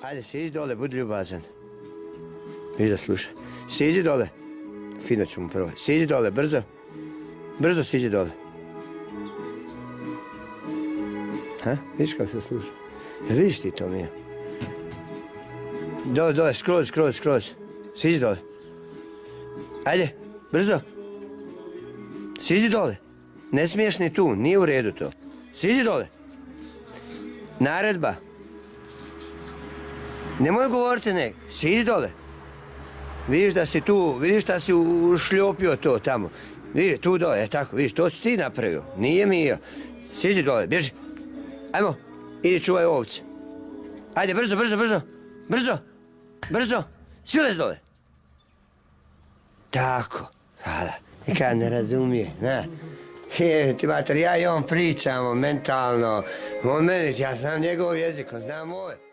Ajde, siđi dole, budi ljubazan. Viš da slušaj. Siđi dole. Fino ću mu prvo. Siđi dole, brzo. Brzo siđi dole. Ha? Viš kako se sluša? Jel vidiš ti to, Mija? Dole, dole, skroz. Siđi dole. Ajde, brzo. Siđi dole. Ne smiješ ni tu, nije u redu to. Siđi dole. Naredba. Nemoj govoriti ne, siđi dole. Vidiš da si tu, vidiš da si ušljopio to tamo. Vidiš, tu dole, tako, vidiš, to si ti napravio. Nije Mija. Siđi dole, bježi. Ajmo, idi čuvaj ovce. Ajde, brzo. Silez dole. Tako, hvala. Nikad ne razumije, ne. Ti mater, ja i on pričamo mentalno. On meni, ja znam njegov jezik, on znam moj.